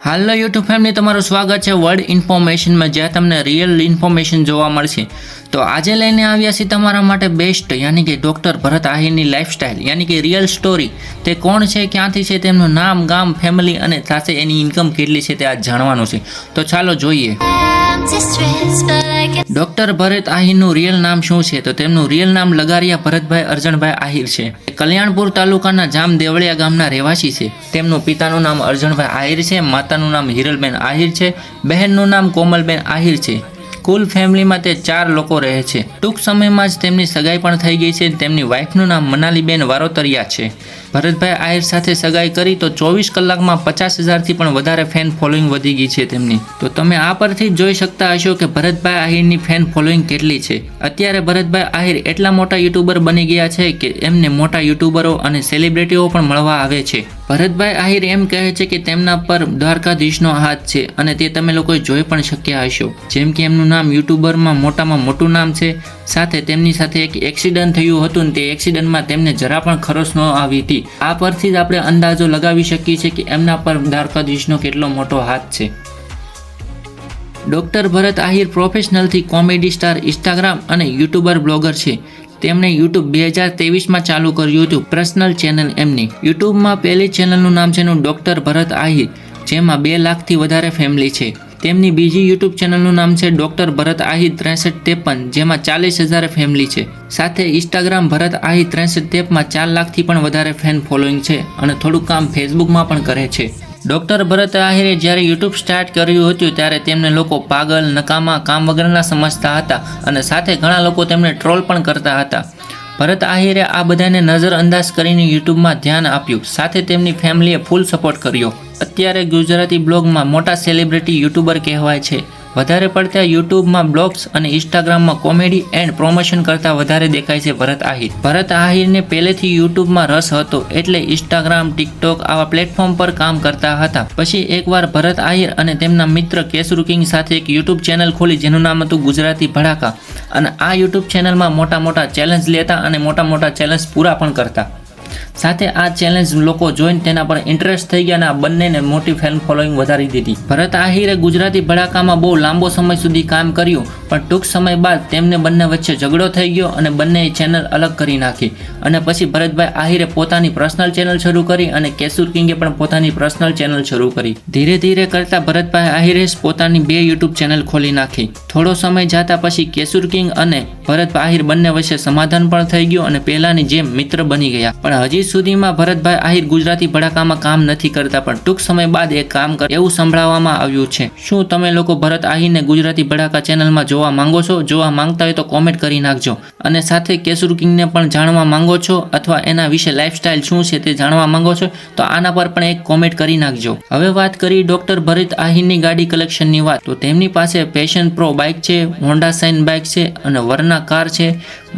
હાલો YouTube family, તમારું સ્વાગત છે વર્લ્ડ ઇન્ફોર્મેશનમાં, જ્યાં તમને રિયલ ઇન્ફોર્મેશન જોવા મળશે. તો આજે લઈને આવ્યા છીએ તમારા માટે બેસ્ટ યાની કે ડૉક્ટર ભરત આહિરની લાઇફસ્ટાઇલ યાની કે રિયલ સ્ટોરી. તે કોણ છે, ક્યાંથી છે, તેમનું નામ, ગામ, ફેમિલી અને સાથે એની ઇન્કમ કેટલી છે તે આજ જાણવાનું છે. તો ચાલો જોઈએ. ડૉક્ટર ભરત આહિરનું રિયલ નામ શું છે? તો તેમનું રિયલ નામ લગારિયા ભરતભાઈ અરજણભાઈ આહિર છે. કલ્યાણપુર તાલુકાના જામ દેવળિયા ગામના રહેવાસી છે. તેમનું પિતાનું નામ અરજણભાઈ આહિર છે, માતાનું નામ હિરલબેન આહિર છે, બહેનનું નામ કોમલબેન આહિર છે. કુલ ફેમિલીમાં તે 4 લોકો રહે છે. ટૂંક સમયમાં જ તેમની સગાઈ પણ થઈ ગઈ છે. તેમની વાઇફનું નામ મનાલીબેન વારોતરિયા છે. ભરતભાઈ આહિર સાથે સગાઈ કરી તો 24 કલાકમાં 50,000થી પણ વધારે ફેન ફોલોઈંગ વધી ગઈ છે તેમની. તો તમે આ પરથી જોઈ શકતા હશો કે ભરતભાઈ આહિરની ફેન ફોલોઈંગ કેટલી છે. અત્યારે ભરતભાઈ આહિર એટલા મોટા યુટ્યુબર બની ગયા છે કે એમને મોટા યુટ્યુબરો અને સેલિબ્રિટીઓ પણ મળવા આવે છે. ભરતભાઈ આહિર એમ કહે છે કે તેમના પર દ્વારકાધીશનો હાથ છે અને તે તમે લોકોએ જોઈ પણ શક્યા હશો. જેમ કે એમનું નામ યુટ્યુબરમાં મોટામાં મોટું નામ છે. સાથે તેમની સાથે એક એક્સિડન્ટ થયું હતું ને તે એક્સિડન્ટમાં તેમને જરા પણ ખરોશ ન આવી હતી. આ પરથી જ આપણે અંદાજો લગાવી શકીએ છીએ કે એમના પર દ્વારકાધીશનો કેટલો મોટો હાથ છે. ડૉક્ટર ભરત આહિર પ્રોફેશનલથી કોમેડી સ્ટાર, ઇન્સ્ટાગ્રામ અને યુટ્યુબર બ્લોગર છે. તેમણે યુટ્યુબ 2023માં ચાલુ કર્યું હતું પર્સનલ ચેનલ એમની. યુટ્યુબમાં પહેલી ચેનલનું નામ છે ડૉક્ટર ભરત આહિર, જેમાં 2 લાખથી વધારે ફેમિલી છે. તેમની બીજી યુટ્યુબ ચેનલનું નામ છે ડૉક્ટર ભરત આહિર 6353, જેમાં 40,000 ફેમિલી છે. સાથે ઇન્સ્ટાગ્રામ ભરત આહિર 6353માં 4 લાખથી પણ વધારે ફેન ફોલોઈંગ છે અને થોડું કામ ફેસબુકમાં પણ કરે છે. ડૉક્ટર ભરત આહિરે જ્યારે યુટ્યુબ સ્ટાર્ટ કર્યું હતું ત્યારે તેમને લોકો પાગલ, નકામા, કામ વગરના સમજતા હતા અને સાથે ઘણા લોકો તેમને ટ્રોલ પણ કરતા હતા. ભરત આહિરે આ બધાને નજરઅંદાજ કરીને યુટ્યુબમાં ધ્યાન આપ્યું. સાથે તેમની ફેમિલીએ ફૂલ સપોર્ટ કર્યો. અત્યારે ગુજરાતી બ્લોગમાં મોટા સેલિબ્રિટી યુટ્યુબર કહેવાય છે. વધારે પડતા યુટ્યુબમાં બ્લોગ્સ અને ઇન્સ્ટાગ્રામમાં કોમેડી એન્ડ પ્રમોશન કરતાં વધારે દેખાય છે ભરત આહિર. ભરત આહિરને પહેલેથી યુટ્યુબમાં રસ હતો એટલે ઇન્સ્ટાગ્રામ, ટિકટોક આવા પ્લેટફોર્મ પર કામ કરતા હતા. પછી એકવાર ભરત આહિર અને તેમના મિત્ર કેસુર કિંગ સાથે એક યુટ્યુબ ચેનલ ખોલી જેનું નામ હતું ગુજરાતી ભડાકા. અને આ યુટ્યુબ ચેનલમાં મોટા ચેલેન્જ લેતા અને મોટા ચેલેન્જ પૂરા પણ કરતા. સાથે આ ચેલેન્જ લોકો જોઈને તેના પર ઇન્ટરેસ્ટ થઈ ગયા અને આ બંનેને મોટી ફેન ફોલોઈંગ વધારી દીધી. ભરત આહિરે ગુજરાતી ભડાકામાં બહુ લાંબો સમય સુધી કામ કર્યું, પણ ટૂંક સમય બાદ તેમને બંને વચ્ચે ઝઘડો થઈ ગયો અને બંનેએ ચેનલ અલગ કરી નાખી. અને પછી ભરતભાઈ આહિરે પોતાની પર્સનલ ચેનલ શરૂ કરી અને કેસુર કિંગે પણ પોતાની પર્સનલ ચેનલ શરૂ કરી. ધીરે ધીરે કરતા ભરતભાઈ આહિરે પોતાની 2 યુટ્યુબ ચેનલ ખોલી નાખી. થોડો સમય જતા પછી કેસુર કિંગ અને ભરતભાઈ આહિર બંને વચ્ચે સમાધાન પણ થઈ ગયું અને પહેલાની જેમ મિત્ર બની ગયા. પણ હજી સુધીમાં ભરતભાઈ આહિર ગુજરાતી ભડાકામાં કામ નથી કરતા, પણ ટૂંક સમય બાદ એ કામ કરે એવું સંભળાવવામાં આવ્યું છે. શું તમે લોકો ભરત આહિરને ગુજરાતી ભડાકા ચેનલમાં જોવા માંગો છો? જોવા માંગતા હોય તો કોમેન્ટ કરી નાખજો. અને સાથે કેસુર કિંગને પણ જાણવા માંગો છો અથવા એના વિશે લાઇફસ્ટાઇલ શું છે તે જાણવા માંગો છો તો આના પર પણ એક કોમેન્ટ કરી નાખજો. હવે વાત કરી ડૉક્ટર ભરત આહિરની ગાડી કલેક્શનની વાત, તો તેમની પાસે પેશન પ્રો બાઇક છે, હોન્ડા સાઇન બાઇક છે અને વરના કાર છે,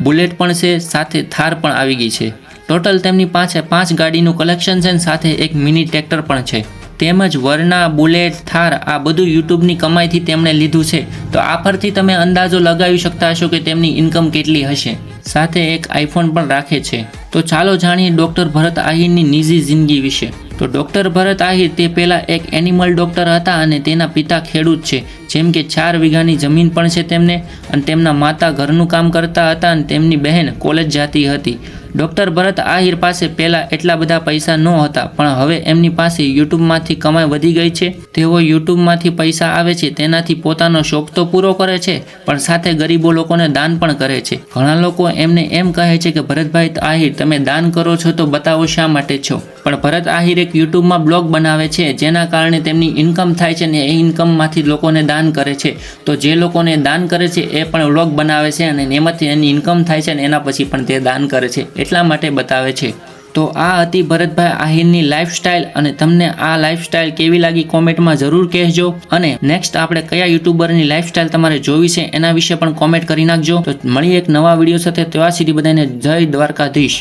બુલેટ પણ છે, સાથે થાર પણ આવી ગઈ છે. ટોટલ તેમની પાસે 5 ગાડીનું કલેક્શન છે અને સાથે એક મિની ટ્રેક્ટર પણ છે. તેમજ વરના, બુલેટ, થાર આ બધું યુટ્યુબની કમાઈથી તેમણે લીધું છે. તો આ પરથી તમે અંદાજો લગાવી શકતા હશો કે તેમની ઇન્કમ કેટલી હશે. સાથે એક આઈફોન પણ રાખે છે. તો ચાલો જાણીએ ડૉક્ટર ભરત આહિરની નિજી જિંદગી વિશે. તો ડૉક્ટર ભરત આહિર તે પહેલાં એક એનિમલ ડૉક્ટર હતા અને તેના પિતા ખેડૂત છે. જેમ કે 4 વીઘાની જમીન પણ છે તેમને, અને તેમના માતા ઘરનું કામ કરતા હતા અને તેમની બહેન કોલેજ જતી હતી. ડૉક્ટર ભરત આહિર પાસે પહેલાં એટલા બધા પૈસા ન હતા, પણ હવે એમની પાસે યુટ્યુબમાંથી કમાઈ વધી ગઈ છે. તેઓ યુટ્યુબમાંથી પૈસા આવે છે તેનાથી પોતાનો શોખ તો પૂરો કરે છે, પણ સાથે ગરીબો લોકોને દાન પણ કરે છે. ઘણા લોકો એમને એમ કહે છે કે ભરતભાઈ આહિર તમે દાન કરો છો તો બતાવો શા માટે છો. પણ ભરત આહિર એક યુટ્યુબમાં બ્લોગ બનાવે છે જેના કારણે તેમની ઇન્કમ થાય છે અને એ ઇન્કમમાંથી લોકોને દાન કરે છે. તો જે લોકોને દાન કરે છે એ પણ વ્લોગ બનાવે છે અને એમાંથી એની ઇન્કમ થાય છે અને એના પછી પણ તે દાન કરે છે, એટલા માટે બતાવે છે. તો આ હતી ભરતભાઈ આહિરની લાઇફસ્ટાઇલ અને તમને આ લાઇફસ્ટાઇલ કેવી લાગી કોમેન્ટમાં જરૂર કહેજો. અને નેક્સ્ટ આપણે કયા યુટ્યુબરની લાઇફસ્ટાઇલ તમારે જોવી છે એના વિશે પણ કોમેન્ટ કરી નાખજો. તો મળીએ એક નવા વિડીયો સાથે. ત્યાં સુધી બધાને જય દ્વારકાધીશ.